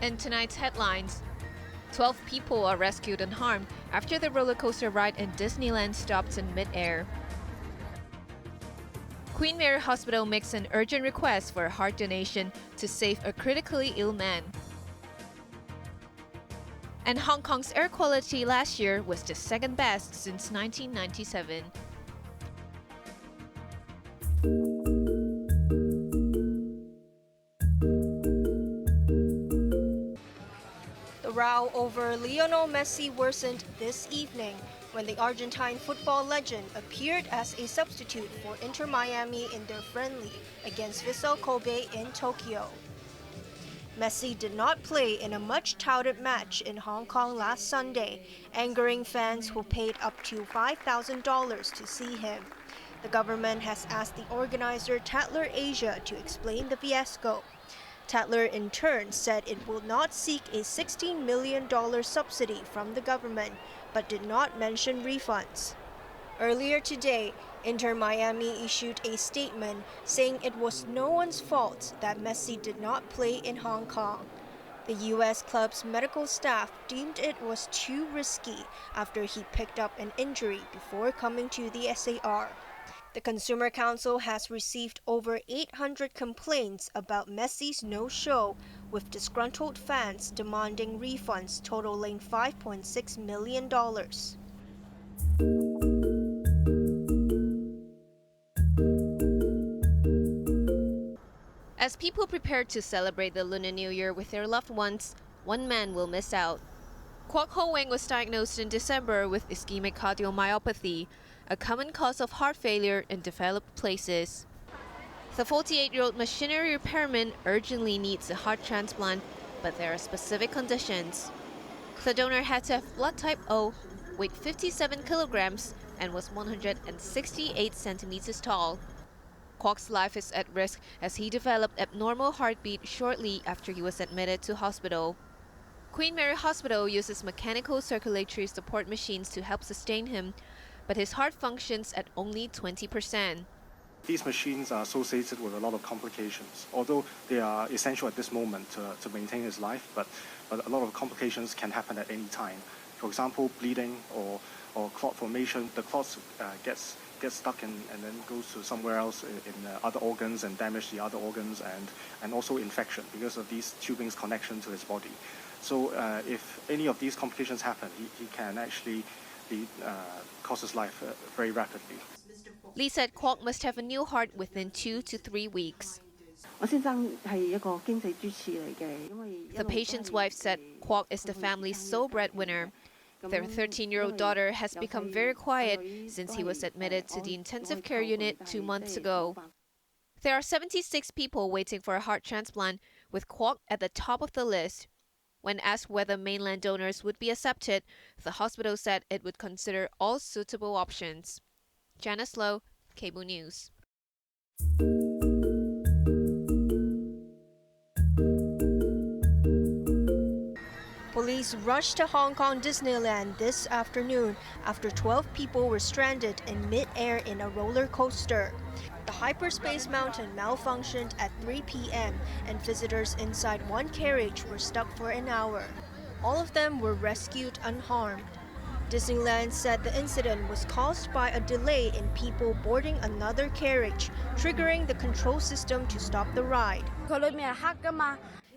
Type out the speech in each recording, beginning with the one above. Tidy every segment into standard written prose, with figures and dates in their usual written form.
In tonight's headlines, 12 people are rescued unharmed after the roller coaster ride in Disneyland stopped in mid-air. Queen Mary Hospital makes an urgent request for a heart donation to save a critically ill man. And Hong Kong's air quality last year was the second best since 1997. The row over Lionel Messi worsened this evening when the Argentine football legend appeared as a substitute for Inter Miami in their friendly against Vissel Kobe in Tokyo. Messi did not play in a much-touted match in Hong Kong last Sunday, angering fans who paid up to $5,000 to see him. The government has asked the organizer Tatler Asia to explain the fiasco. Tatler in turn said it will not seek a $16 million subsidy from the government, but did not mention refunds. Earlier today, Inter Miami issued a statement saying it was no one's fault that Messi did not play in Hong Kong. The U.S. club's medical staff deemed it was too risky after he picked up an injury before coming to the SAR. The Consumer Council has received over 800 complaints about Messi's no-show, with disgruntled fans demanding refunds totaling $5.6 million. As people prepare to celebrate the Lunar New Year with their loved ones, one man will miss out. Kwok Ho-wing was diagnosed in December with ischemic cardiomyopathy, a common cause of heart failure in developed places. The 48-year-old machinery repairman urgently needs a heart transplant, but there are specific conditions. The donor had to have blood type O, weighed 57 kilograms, and was 168 centimeters tall. Kwok's life is at risk as he developed abnormal heartbeat shortly after he was admitted to hospital. Queen Mary Hospital uses mechanical circulatory support machines to help sustain him, but his heart functions at only 20%. These machines are associated with a lot of complications. Although they are essential at this moment to maintain his life, but a lot of complications can happen at any time. For example, bleeding or clot formation. The clots gets stuck and then goes to somewhere else in other organs and damage the other organs, and also infection because of these tubings connection to his body. So if any of these complications happen, he can actually cost his life very rapidly. Lee said Kwok must have a new heart within 2 to 3 weeks. The patient's wife said Kwok is the family's sole breadwinner. Their 13-year-old daughter has become very quiet since he was admitted to the intensive care unit 2 months ago. There are 76 people waiting for a heart transplant, with Kwok at the top of the list. When asked whether mainland donors would be accepted, the hospital said it would consider all suitable options. Janice Lowe, Cable News. Police rushed to Hong Kong Disneyland this afternoon after 12 people were stranded in mid-air in a roller coaster. The hyperspace mountain malfunctioned at 3 p.m. and visitors inside one carriage were stuck for an hour. All of them were rescued unharmed. Disneyland said the incident was caused by a delay in people boarding another carriage, triggering the control system to stop the ride.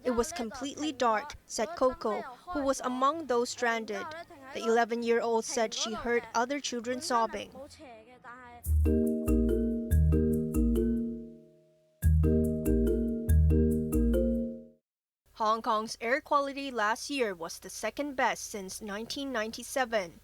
It was completely dark, said Coco, who was among those stranded. The 11-year-old said she heard other children sobbing. Hong Kong's air quality last year was the second best since 1997.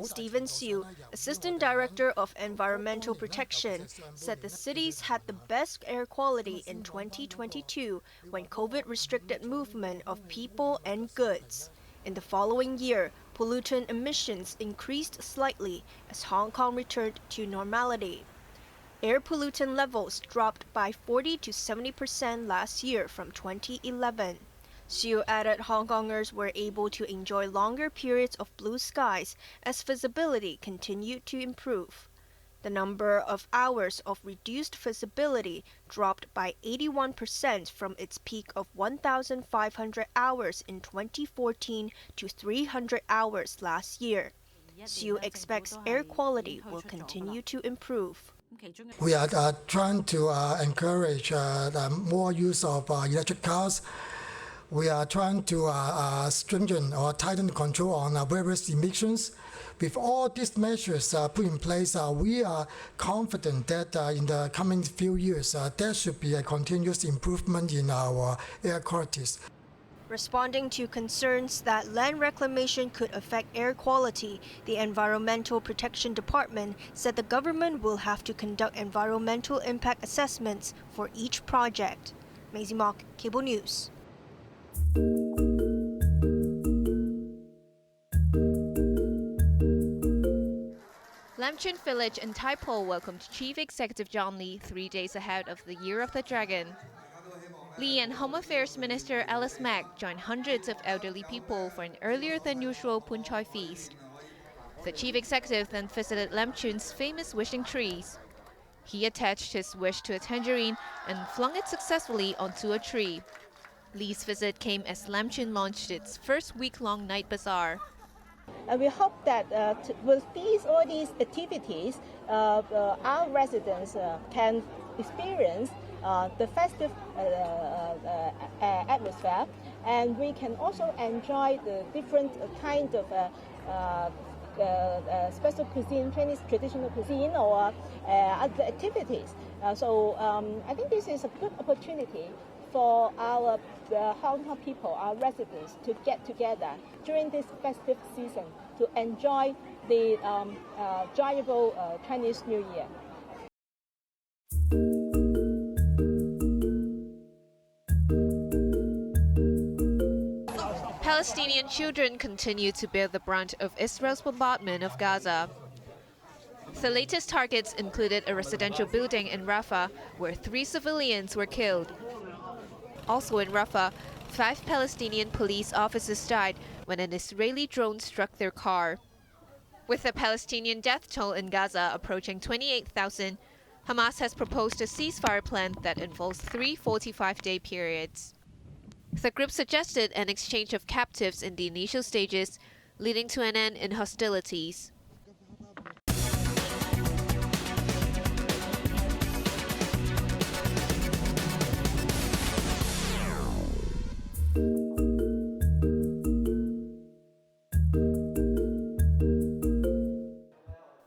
Stephen Siu, Assistant Director of Environmental Protection, said the cities had the best air quality in 2022 when COVID restricted movement of people and goods. In the following year, pollutant emissions increased slightly as Hong Kong returned to normality. Air pollutant levels dropped by 40 to 70% last year from 2011. Siu added Hong Kongers were able to enjoy longer periods of blue skies as visibility continued to improve. The number of hours of reduced visibility dropped by 81% from its peak of 1,500 hours in 2014 to 300 hours last year. Siu expects air quality will continue to improve. We are trying to encourage the more use of electric cars. We are trying to strengthen or tighten control on various emissions. With all these measures put in place, we are confident that in the coming few years, there should be a continuous improvement in our air qualities. Responding to concerns that land reclamation could affect air quality, the Environmental Protection Department said the government will have to conduct environmental impact assessments for each project. Maisie Mock, Cable News. Lamchun Village in Taipo welcomed Chief Executive John Lee 3 days ahead of the Year of the Dragon. Lee and Home Affairs Minister Alice Mack joined hundreds of elderly people for an earlier-than-usual Pun Choi feast. The chief executive then visited Lamchun's famous wishing trees. He attached his wish to a tangerine and flung it successfully onto a tree. Lee's visit came as Lamchun launched its first week-long night bazaar. We hope that with all these activities, our residents can experience the festive atmosphere, and we can also enjoy the different kind of special cuisine, Chinese traditional cuisine, or other activities. So I think this is a good opportunity for our Hong Kong people, our residents, to get together during this festive season to enjoy the enjoyable Chinese New Year. Palestinian children continue to bear the brunt of Israel's bombardment of Gaza. The latest targets included a residential building in Rafah, where 3 civilians were killed. Also in Rafah, 5 Palestinian police officers died when an Israeli drone struck their car. With the Palestinian death toll in Gaza approaching 28,000, Hamas has proposed a ceasefire plan that involves 3 45-day periods. The group suggested an exchange of captives in the initial stages, leading to an end in hostilities.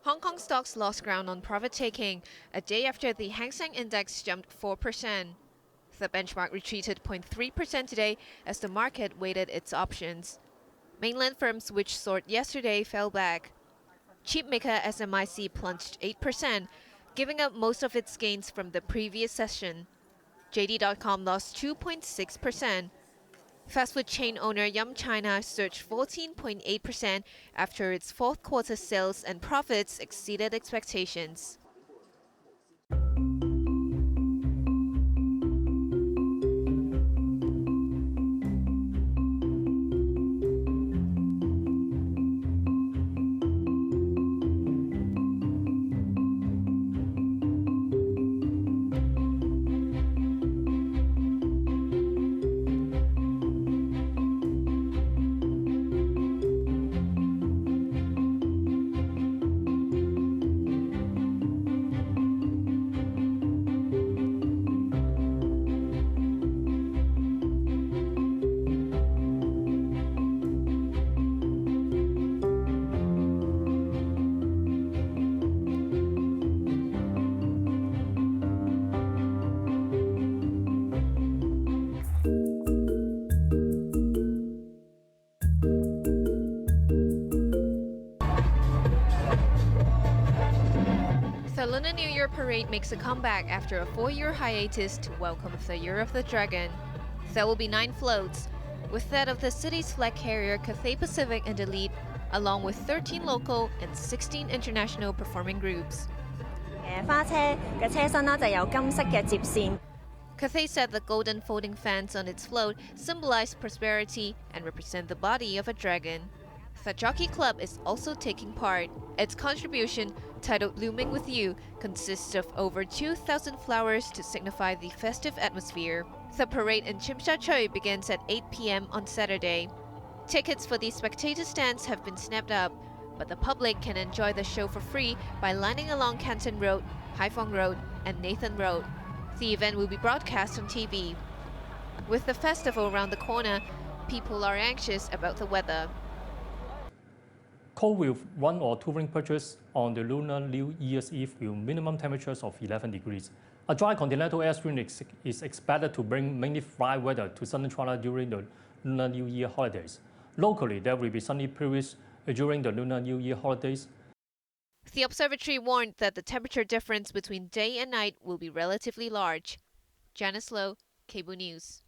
Hong Kong stocks lost ground on profit-taking a day after the Hang Seng Index jumped 4%. The benchmark retreated 0.3% today as the market weighted its options. Mainland firms which soared yesterday fell back. Chipmaker SMIC plunged 8%, giving up most of its gains from the previous session. JD.com lost 2.6%. Fast food chain owner Yum China surged 14.8% after its fourth quarter sales and profits exceeded expectations. The Lunar New Year parade makes a comeback after a 4-year hiatus to welcome the Year of the Dragon. There will be 9 floats, with that of the city's flag carrier Cathay Pacific in the lead, along with 13 local and 16 international performing groups. Cathay said the golden folding fans on its float symbolize prosperity and represent the body of a dragon. The Jockey Club is also taking part. Its contribution titled Blooming With You, consists of over 2,000 flowers to signify the festive atmosphere. The parade in Chimsha begins at 8 p.m. on Saturday. Tickets for the spectator stands have been snapped up, but the public can enjoy the show for free by lining along Canton Road, Haiphong Road, and Nathan Road. The event will be broadcast on TV. With the festival around the corner, people are anxious about the weather. Cold with 1 or 2 rain patches on the Lunar New Year's Eve with minimum temperatures of 11 degrees. A dry continental air stream is expected to bring mainly dry weather to southern China during the Lunar New Year holidays. Locally, there will be sunny periods during the Lunar New Year holidays. The observatory warned that the temperature difference between day and night will be relatively large. Janice Low, Cable News.